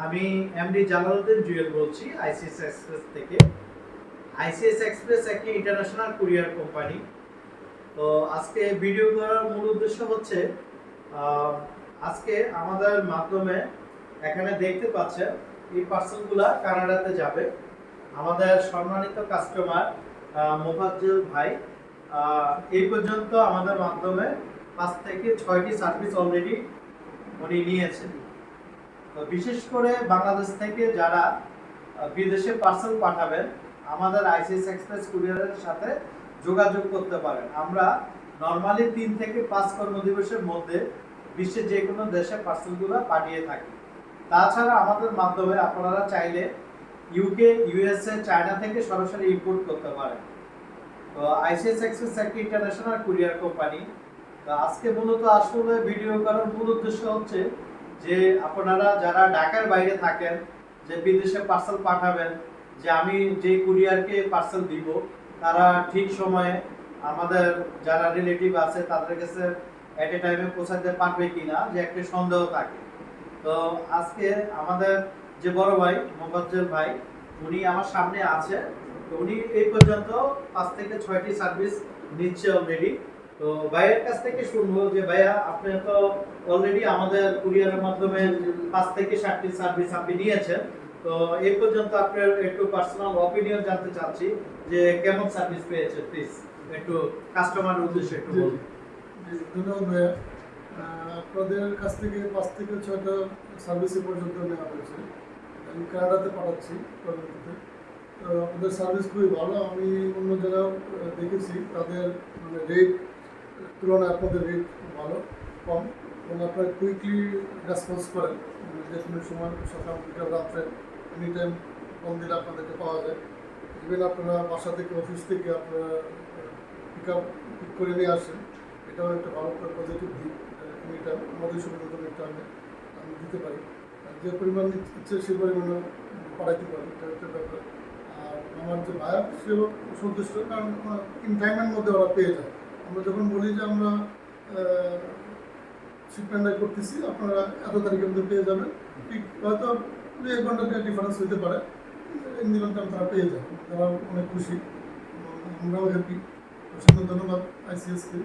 আমি MD Jalaluddin Jewel বলছি ICS express থেকে। আইসিএস এক্সপ্রেস একটি ইন্টারন্যাশনাল কুরিয়ার কোম্পানি। তো আজকে ভিডিও করার মূল উদ্দেশ্য হচ্ছে আজকে আমাদের মাধ্যমে এখানে দেখতে পাচ্ছেন এই পার্সেলগুলা কানাডাতে যাবে। আমাদের সম্মানিত কাস্টমার মোফাজ্জল ভাই এই পর্যন্ত আমাদের মাধ্যমে 5 থেকে 6টি সার্ভিস অলরেডি উনি নিয়েছেন। তো বিশেষ করে বাংলাদেশ থেকে যারা বিদেশে পার্সেল পাঠাবেন আমাদের আইসিএস এক্সপ্রেস কুরিয়ারের সাথে যোগাযোগ করতে পারেন। আমরা নরমালি 3 থেকে 5 কর্মদিবসের মধ্যে বিশ্বের যে কোনো দেশে পার্সেলগুলো পাঠিয়ে থাকি। তাছাড়া আমাদের মাধ্যমে আপনারা চাইলে ইউকে, ইউএসএ, চায়না থেকে সরাসরি ইম্পোর্ট করতে পারেন। তো আইসিএস এক্সপ্রেস একটি ইন্টারন্যাশনাল কুরিয়ার কোম্পানি। তো আজকে মূলত আসলে ভিডিও করার মূল উদ্দেশ্য হচ্ছে যে আপনারা যারা ঢাকার বাইরে থাকেন, যে বিদেশে পার্সেল পাঠাবেন, যে আমি যে কুরিয়ারকে পার্সেল দিব তারা ঠিক সময়ে আমাদের যারা রিলেটিভ আছে তাদের কাছে এট এ টাইমে পৌঁছাতে পারবে কিনা, যে একটা সন্দেহ থাকে। তো আজকে আমাদের যে বড় ভাই মোফাজ্জল ভাই উনি আমার সামনে আছে। তো উনি এই পর্যন্ত 5 থেকে 6টি সার্ভিস নিচ্ছে অলরেডি। তো ভাইয়ের কাছ থেকে শুনবো যে ভাইয়া আপনি তো অলরেডি আমাদের কুরিয়ারের মাধ্যমে 5 থেকে 7টি সার্ভিস আপনি নিয়েছেন। তো এই পর্যন্ত আপনার একটু পার্সোনাল অপিনিয়ন জানতে চাচ্ছি যে কেমন সার্ভিস পেয়েছেন, প্লিজ একটু কাস্টমার উদ্দেশ্যে একটু বলুন। ধন্যবাদ ভাইয়া। আপনাদের কাছ থেকে 5 থেকে 6টা সার্ভিস পর্যন্ত নেওয়া হয়েছে। আমি কানাডাতে পাঠাচ্ছি পরবর্তীতে। তো আপনাদের সার্ভিস খুবই ভালো। আমি অন্য জায়গায় দেখেছি তাদের মানে রেট তুলনায় আপনাদের রেট ভালো, কম, এবং আপনারা কুইকলি রেসপন্স করেন। যে কোনো সময় সকাল বিকাল রাত্রে এনি টাইম ফোন দিলে আপনাদেরকে পাওয়া যায়। ইভেন আপনারা বাসা থেকে, অফিস থেকে আপনারা পিক করে নিয়ে আসেন। এটাও একটা ভালো পজিটিভ দিক। এটা আমাদের সুবিধাজনক একটা আমি দিতে পারি। যে পরিমাণ ইচ্ছে সে পরিমাণে পাঠাইতে পারি, এটা একটা ব্যাপার। আর আমার যে ভাইয়া সেও সন্তুষ্ট, কারণ ইন টাইমের মধ্যে ওরা পেয়ে যায়। আমরা যখন বলি যে আমরা শিপমেন্ট করতেছি, আপনারা এত তারিখের মধ্যে পেয়ে যাবেন, ঠিক হয়তো 1 ঘন্টার ডিফারেন্স হতে পারে, ইন দিন টাইম তারা পেয়ে যায়। তারা অনেক খুশি, আমরাও হ্যাপি। অসংখ্য ধন্যবাদ আইসিএসকে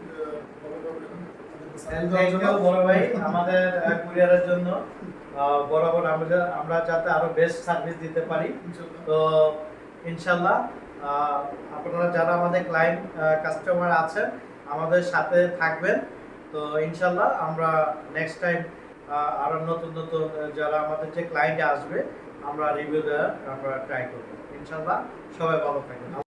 বড় ভাই আমাদের কুরিয়ারের জন্য। বরাবর আমরা যাতে আরো বেস্ট সার্ভিস দিতে পারি। তো ইনশাআল্লাহ আপনারা যারা আমাদের ক্লায়েন্ট কাস্টমার আছেন আমাদের সাথে থাকবেন। তো ইনশাআল্লাহ আমরা নেক্সট টাইম আরো নতুন নতুন যারা আমাদের যে ক্লায়েন্ট আসবে আমরা রিভিউ দেওয়ার আমরা ট্রাই করব। ইনশাআল্লাহ সবাই ভালো থাকবেন।